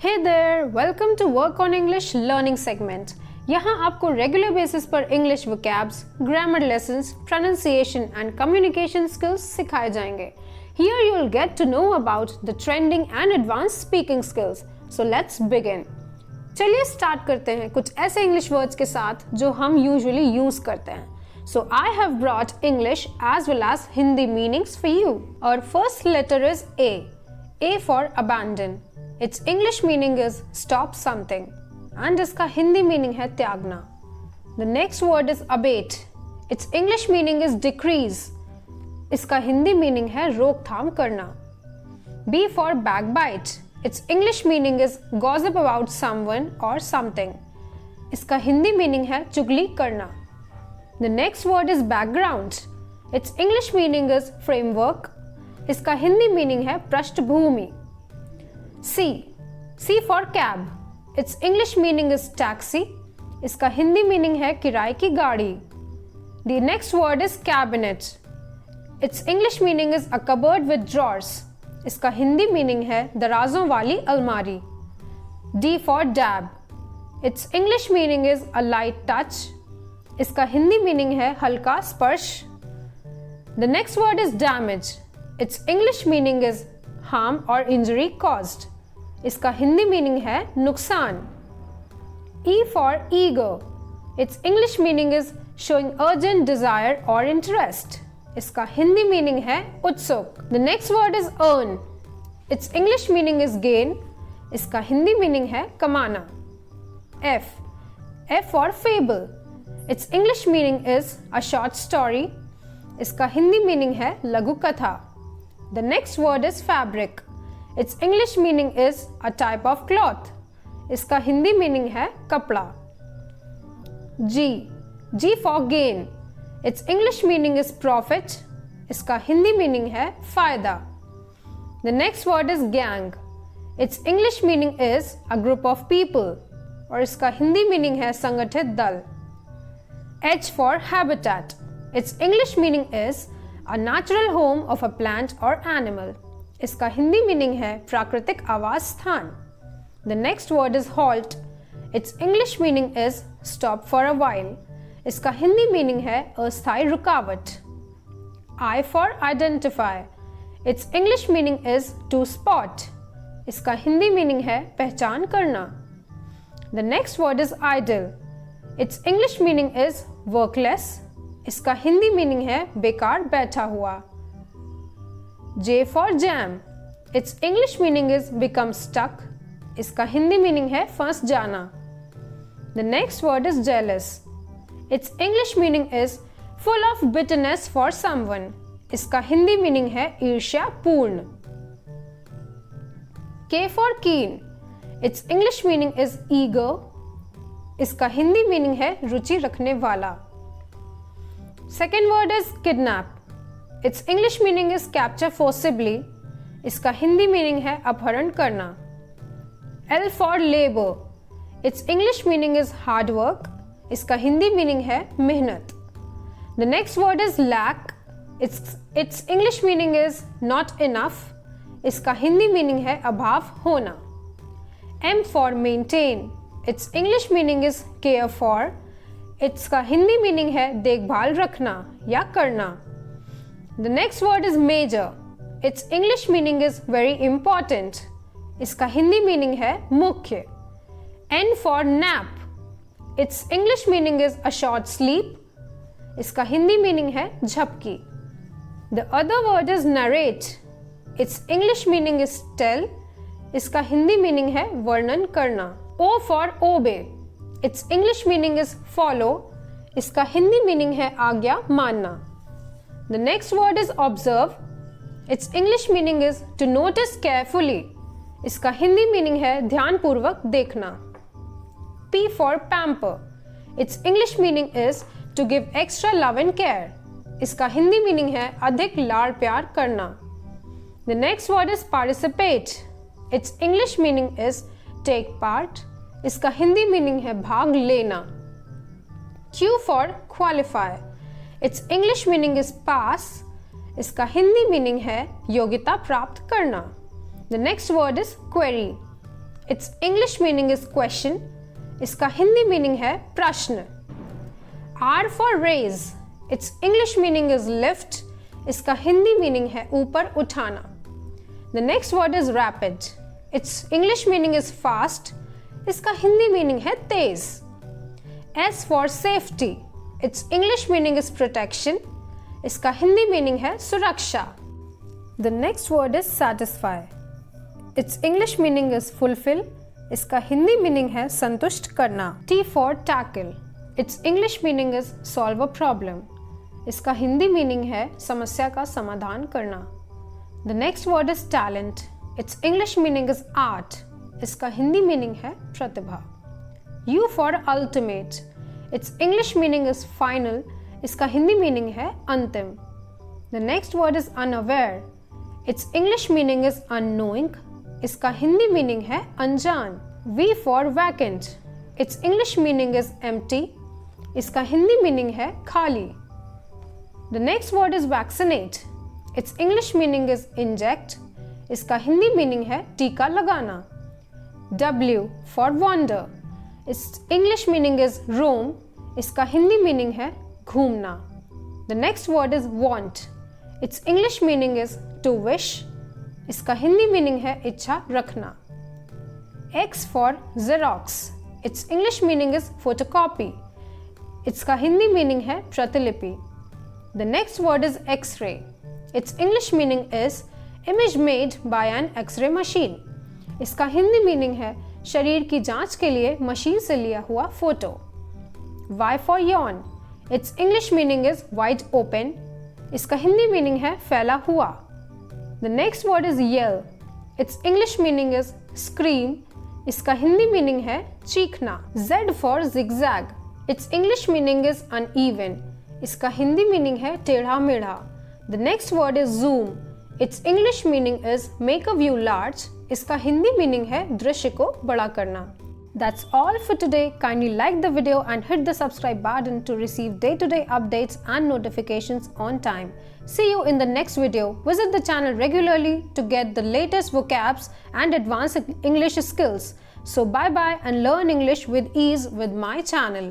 Hey there, welcome to Work on English Learning segment. यहाँ आपको regular basis पर English vocabs, grammar lessons, pronunciation and communication skills सिखाए जाएंगे. Here you will get to know about the trending and advanced speaking skills. So let's begin. चलिए start करते हैं कुछ ऐसे इंग्लिश वर्ड्स के साथ जो हम यूजुअली यूज करते हैं. So I have brought English as well as Hindi meanings for you. Our first letter is A. A for abandon. Its English meaning is stop something. And इसका Hindi meaning है त्यागना. The next word is abate. Its English meaning is decrease. इसका Hindi meaning है रोकथाम करना. B for backbite. Its English meaning is gossip about someone or something. इसका Hindi meaning है चुगली करना. The next word is background. Its English meaning is framework. इसका Hindi meaning है पृष्ठभूमि. C. C for cab. Its English meaning is taxi. इसका Hindi meaning है किराए की गाड़ी. The next word is cabinet. Its English meaning is a cupboard with drawers. इसका Hindi meaning है दराजों वाली अलमारी. D for dab. Its English meaning is a light touch. इसका हिंदी meaning है हल्का स्पर्श. The next word is damage. Its English meaning is harm or injury caused. इसका Hindi meaning है नुकसान. E for eager. Its English meaning is showing urgent desire or interest. इसका Hindi meaning है उत्सुक. The next word is earn. Its English meaning is gain. इसका Hindi meaning है कमाना. F. F for fable. Its English meaning is a short story. इसका Hindi meaning है लघु कथा. The next word is fabric. Its English meaning is a type of cloth. इसका Hindi meaning है कपड़ा. G. G for gain. Its English meaning is profit. इसका Hindi meaning है फायदा. The next word is gang. Its English meaning is a group of people. और इसका Hindi meaning है संगठित दल. H for habitat. Its English meaning is a natural home of a plant or animal. इसका Hindi meaning है प्राकृतिक आवास स्थान. The next word is halt. Its English meaning is stop for a while. इसका हिंदी meaning है अस्थायी रुकावट. I for identify. Its English meaning is to spot. इसका हिंदी meaning है पहचान करना. The next word is idle. Its English meaning is workless. इसका Hindi meaning है बेकार बैठा हुआ. J for jam. Its English meaning is become stuck. इसका हिंदी meaning है फंस जाना. The next word is jealous. Its English meaning is full of bitterness for someone. इसका हिंदी meaning है ईर्ष्या पूर्ण. K for keen. Its English meaning is eager. इसका Hindi meaning है रुचि रखने वाला. Second word is kidnap. Its English meaning is capture forcibly. इसका Hindi meaning है अपहरण करना. L for labor. Its English meaning is hard work. इसका हिंदी meaning है मेहनत. The next word is lack. Its English meaning is not enough. इसका Hindi meaning है अभाव होना. M for maintain. Its English meaning is care for. इसका Hindi meaning है देखभाल रखना या करना. The next word is major. Its English meaning is very important. इसका हिंदी meaning है मुख्य. N for nap. Its English meaning is a short sleep. इसका हिंदी meaning है झपकी. The other word is narrate. Its English meaning is tell. इसका Hindi meaning है वर्णन करना. O for obey. Its English meaning is follow. इसका हिंदी meaning है आज्ञा मानना. The next word is observe. Its English meaning is to notice carefully. इसका Hindi meaning है ध्यानपूर्वक देखना. P for pamper. Its English meaning is to give extra love and care. इसका Hindi meaning है अधिक लाड़ प्यार करना. The next word is participate. Its English meaning is take part. इसका हिंदी meaning है भाग लेना. Q for qualify. Its English meaning is pass. इसका हिंदी meaning है योग्यता प्राप्त करना. The next word is query. Its English meaning is question. इसका हिंदी मीनिंग है प्रश्न. R for raise. Its English meaning is lift. इसका हिंदी मीनिंग है ऊपर उठाना. The next word is rapid. Its English meaning is fast. इसका हिंदी मीनिंग है तेज. S for safety. Its English meaning is protection. इसका हिंदी मीनिंग है सुरक्षा. The next word is satisfy. Its English meaning is fulfill. इसका Hindi meaning है संतुष्ट करना. T for tackle. Its English meaning is solve a problem. इसका Hindi meaning है समस्या का समाधान करना. The next word is talent. Its English meaning is art. इसका हिंदी मीनिंग है प्रतिभा. U for ultimate. Its English meaning is final. इसका हिंदी मीनिंग है अंतिम. The next word is unaware. Its English meaning is unknowing. इसका हिंदी मीनिंग है अनजान. V for vacant. Its English meaning is empty. इसका Hindi meaning है खाली. The next word is vaccinate. Its English meaning is inject. इसका Hindi meaning है टीका लगाना. W for wander. Its English meaning is roam. इसका हिंदी मीनिंग है घूमना. The next word is want. Its English meaning is to wish. इसका Hindi meaning है इच्छा रखना. X for Xerox. Its English meaning is photocopy. इसका हिंदी मीनिंग है प्रतिलिपि. The next word is X-ray. Its English meaning is image made by an X-ray machine. इसका Hindi meaning है शरीर की जांच के लिए मशीन से लिया हुआ photo. Y for yawn. Its English meaning is wide open. इसका हिंदी मीनिंग है फैला हुआ. The next word is yell. Its English meaning is scream. इसका हिंदी मीनिंग है चीखना. Z for zigzag. Its English meaning is uneven. इसका हिंदी मीनिंग है टेढ़ा मेढ़ा. The next word is zoom. Its English meaning is make a view large. इसका Hindi meaning है दृश्य को बड़ा करना. That's all for today. Kindly like the video and hit the subscribe button to receive day-to-day updates and notifications on time. See you in the next video. Visit the channel regularly to get the latest vocabs and advanced English skills. So bye bye and learn English with ease with my channel.